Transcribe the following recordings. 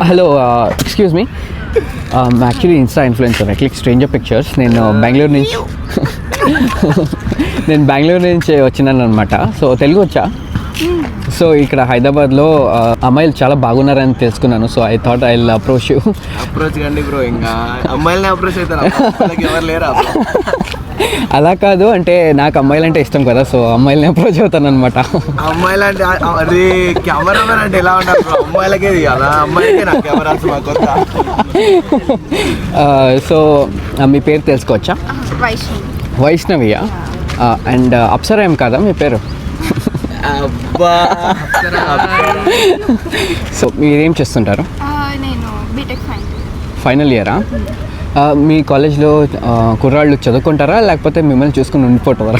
Hello, excuse me. Actually Insta influencer. I click stranger pictures. నేను బెంగళూరు నుంచి వచ్చినాను అనమాట. సో తెలుగు వచ్చా. సో ఇక్కడ హైదరాబాద్లో అమ్మాయిలు చాలా బాగున్నారని తెలుసుకున్నాను. So I thought I will approach you. Approach కండి బ్రో, ఇంకా అమ్మాయిలనే అప్రోచ్ అవుతారు, ఎవరు లేరా? అలా కాదు, అంటే నాకు అమ్మాయిలు అంటే ఇష్టం కదా, సో అమ్మాయిలని అప్రోచ్ అవుతాను అనమాట. అమ్మాయిలు అంటే అది కెమెరామెన్ అంటే ఎలా ఉంటారు బ్రో? అమ్మాయిలకే కదా, అమ్మాయిలకే నా కెమెరాస్ మా కొత్త. సో మీ పేరు తెలుసుకోవచ్చా? వైష్ణవియా? అండ్ అప్సరా ఏం కాదా మీ పేరు? సో మీరేం చేస్తుంటారు? నేను బీటెక్ ఫైనల్ ఇయరా? మీ కాలేజ్లో కుర్రాళ్ళు చదువుకుంటారా లేకపోతే మిమ్మల్ని చూసుకుని ఉండిపోతారా?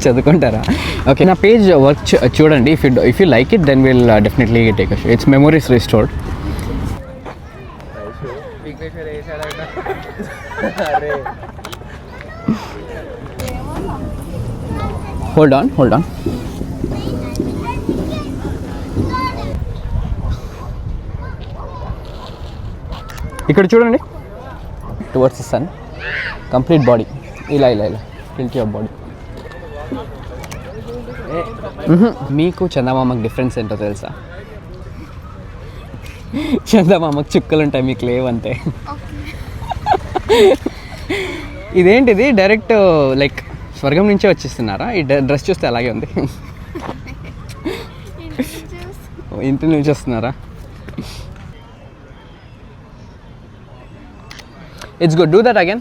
చదువుకుంటారా? ఓకే, నా పేజ్ వర్క్ చూడండి. If you like it then will definitely take a show. It's memories restored. Hold on. ఇక్కడ చూడండి, towards the sun, complete body ఇలా టిల్ట్ యువర్ బాడీ. మీకు చందమామకు డిఫరెన్స్ ఏంటో తెలుసా? చందమామకు చుక్కలు ఉంటాయి, మీకు లేవంతే. ఇదేంటిది, డైరెక్ట్ లైక్ స్వర్గం నుంచే వచ్చేస్తున్నారా? ఈ డ్రెస్ చూస్తే అలాగే ఉంది. ఇంటి నుంచి వస్తున్నారా? It's good. Do that again.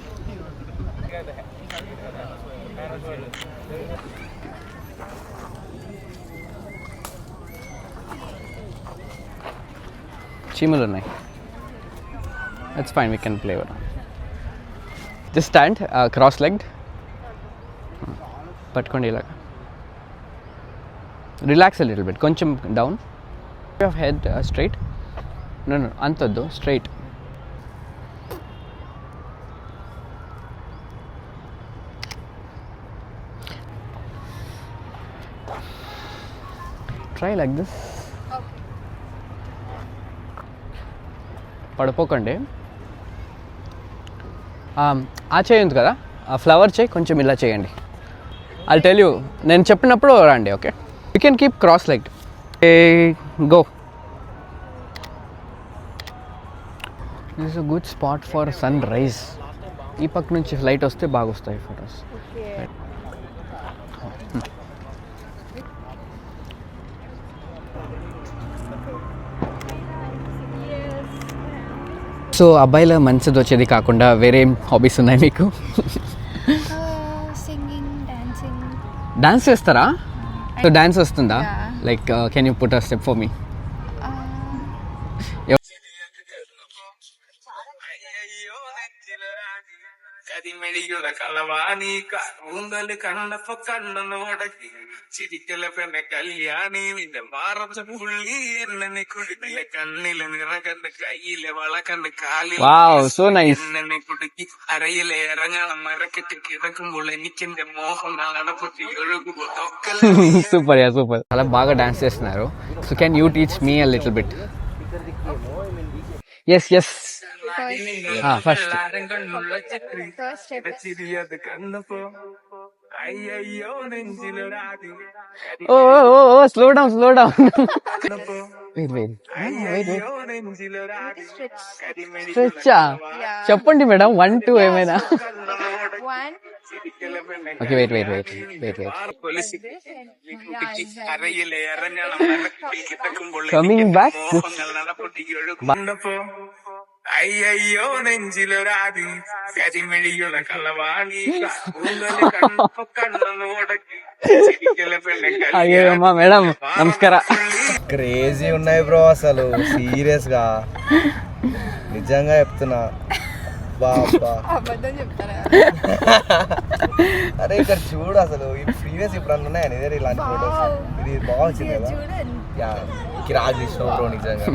చీమలు ఉన్నాయి. That's fine. We can play with it. Just stand cross-legged. పట్టుకోండి ఇలాగా. Relax a little bit. కొంచెం down. Your head straight. No. అంతొద్దు. Straight. Try like this. పడిపోకండి. ఆ చేయి ఉంది కదా, ఆ ఫ్లవర్ చేయి కొంచెం ఇలా చేయండి. ఐల్ టెల్ యూ, నేను చెప్పినప్పుడు రండి. Okay, you can keep cross leg. Go. This is a good spot for sunrise. ఈ పక్క నుంచి లైట్ వస్తే బాగా వస్తాయి ఫొటోస్. సో అబ్బాయిల మంచిది వచ్చేది కాకుండా వేరే ఏం హాబీస్ ఉన్నాయి మీకు? Singing, dancing. డాన్స్ చేస్తారా? సో డాన్స్ వస్తుందా? Like can you put a step for me? కదిమెడియుల కలవాణి ఉందలి కన్నప కన్న నోడకి చిటికెల పెన్న కళ్యాణి వింద భారత పుల్లి ఎన్నని కుడికిల కన్నిల నిరగన్న కయ్యిల వళకన్న కాలి. Wow, so nice. ఎన్నని కుడికి అరయిల ఎరంగన మరకటి కిరకముల నికింద మోహం నడపటి ఒడుగు ఒక్కల. Super yeah, super. చాలా బాగా డాన్స్ చేస్తున్నారు. So can you teach me a little bit? Yes. First oh slow down. స్ట్రెచ్చా? చెప్పండి మేడం, 1 2 ఏమైనా. Okay, wait. Coming back. అయ్యయ్యో నెంజిలో రాది కదిమెడియుల కలవాణి అయ్యమ్మా మేడం, నమస్కారం. క్రేజీ ఉన్నాయి బ్రో అసలు, సీరియస్ గా నిజంగా చెప్తున్నా. అరే ఇక్కడ చూడు అసలు, ఈ ప్రీవియస్ ఇప్పుడు ఉన్నాయని ఇలాంటి ఫోటోస్. ఇది బాగా వచ్చింది కదా, కిరాక్ తీసినావు బ్రో నిజంగా.